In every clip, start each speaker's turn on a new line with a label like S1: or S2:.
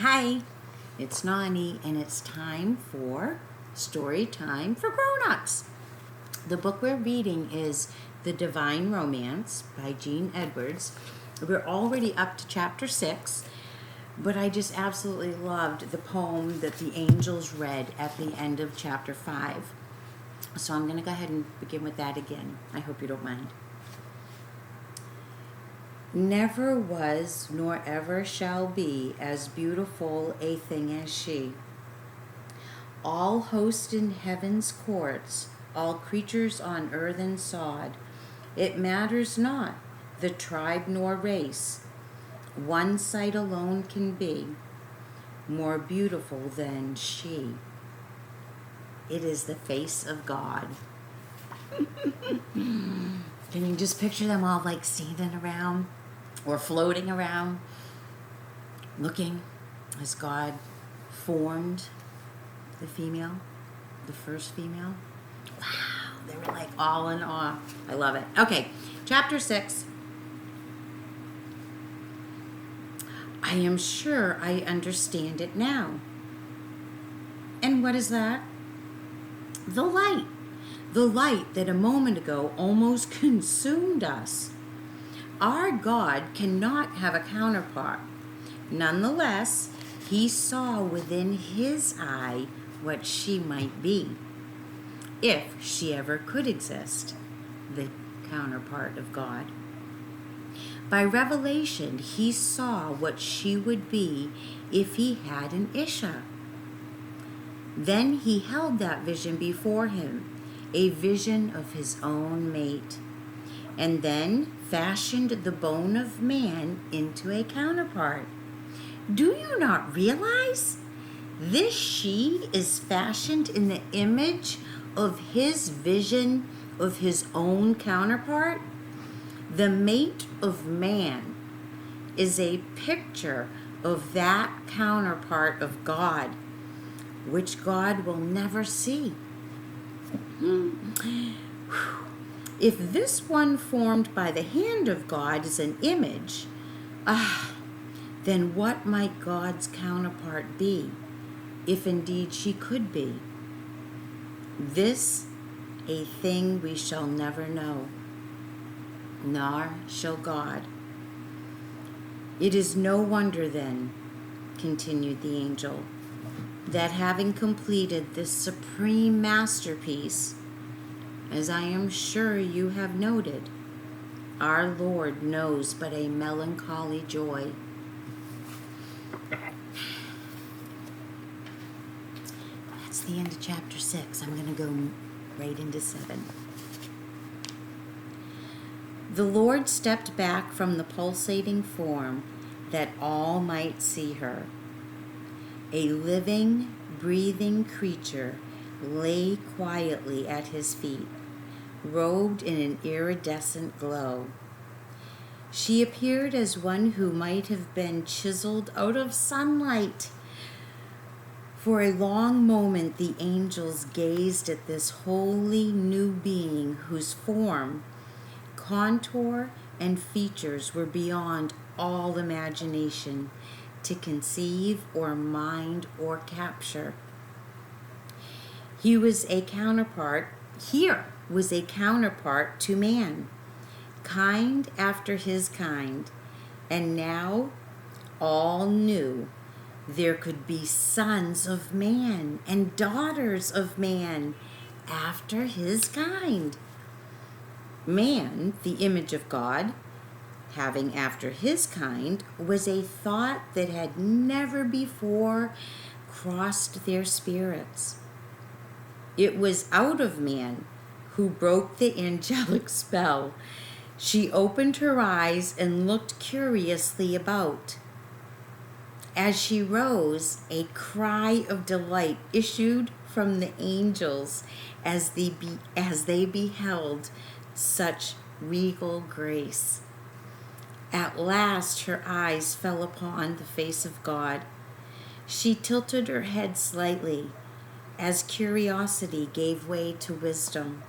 S1: Hi, it's Nonny, and it's time for Storytime for Grownups. The book we're reading is The Divine Romance by Jean Edwards. We're already up to chapter 6, but I just absolutely loved the poem that the angels read at the end of chapter 5. So I'm going to go ahead and begin with that again. I hope you don't mind. Never was nor ever shall be as beautiful a thing as she. All host in heaven's courts, all creatures on earth and sod, it matters not the tribe nor race, one sight alone can be more beautiful than she. It is the face of God. Can you just picture them all like standing around or floating around, looking as God formed the female, the first female? Wow, they were like all in awe. I love it. Okay, chapter 6. I am sure I understand it now. And what is that? The light. The light that a moment ago almost consumed us. Our God cannot have a counterpart. Nonetheless, he saw within his eye what she might be, if she ever could exist, the counterpart of God. By revelation, he saw what she would be if he had an Isha. Then he held that vision before him, a vision of his own mate, and then fashioned the bone of man into a counterpart. Do you not realize? This she is fashioned in the image of his vision of his own counterpart. The mate of man is a picture of that counterpart of God, which God will never see. If this one formed by the hand of God is an image, then what might God's counterpart be, if indeed she could be? This a thing we shall never know, nor shall God. It is no wonder then, continued the angel, that having completed this supreme masterpiece, as I am sure you have noted, our Lord knows but a melancholy joy. That's the end of chapter 6. I'm going to go right into 7. The Lord stepped back from the pulsating form that all might see her. A living, breathing creature lay quietly at his feet, robed in an iridescent glow. She appeared as one who might have been chiseled out of sunlight. For a long moment the angels gazed at this wholly new being whose form, contour, and features were beyond all imagination to conceive or mind or capture. Here was a counterpart to man, kind after his kind, and now all knew there could be sons of man and daughters of man after his kind. Man, the image of God, having after his kind, was a thought that had never before crossed their spirits. It was out of man who broke the angelic spell. She opened her eyes and looked curiously about. As she rose, a cry of delight issued from the angels as they beheld such regal grace. At last her eyes fell upon the face of God. She tilted her head slightly as curiosity gave way to wisdom.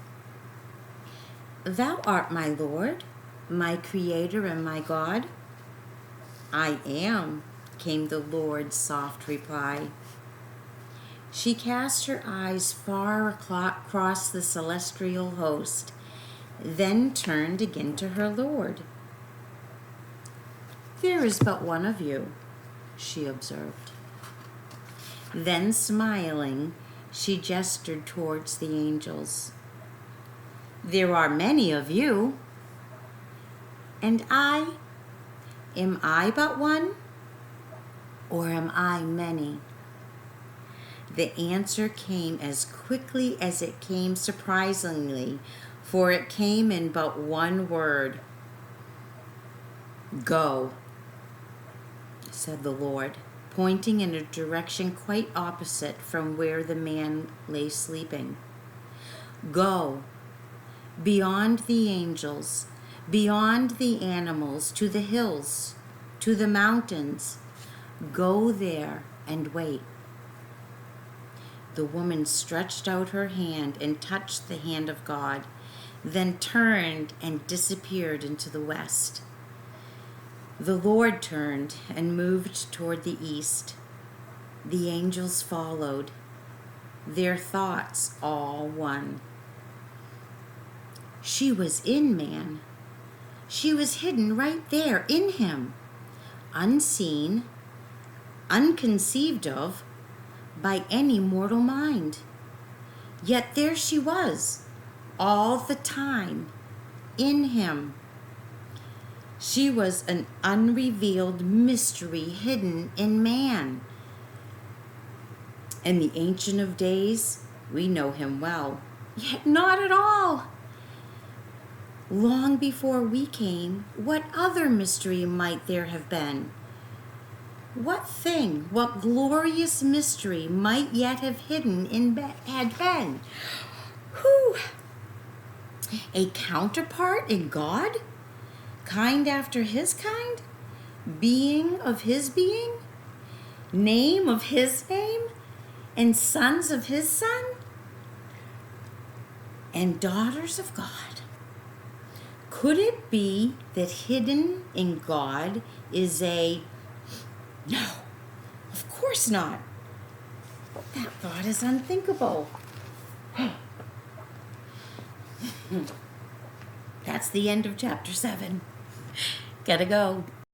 S1: Thou art my Lord, my Creator and my God. I am, came the Lord's soft reply. She cast her eyes far across the celestial host, then turned again to her Lord. "There is but one of you," she observed. Then, smiling, she gestured towards the angels. "There are many of you. And am I but one? Or am I many?" The answer came as quickly as it came surprisingly, for it came in but one word. "Go," said the Lord, pointing in a direction quite opposite from where the man lay sleeping. "Go, beyond the angels, beyond the animals, to the hills, to the mountains. Go there and wait." The woman stretched out her hand and touched the hand of God, then turned and disappeared into the west. The Lord turned and moved toward the east. The angels followed, their thoughts all one. She was in man. She was hidden right there in him, unseen, unconceived of by any mortal mind. Yet there she was, all the time, in him. She was an unrevealed mystery hidden in man. And the Ancient of Days, we know him well, yet not at all. Long before we came, what other mystery might there have been? What thing, what glorious mystery might yet have had been? Whew! A counterpart in God? Kind after his kind? Being of his being? Name of his name? And sons of his son? And daughters of God? Could it be that hidden in God is No, of course not. That thought is unthinkable. That's the end of chapter 7. Gotta go.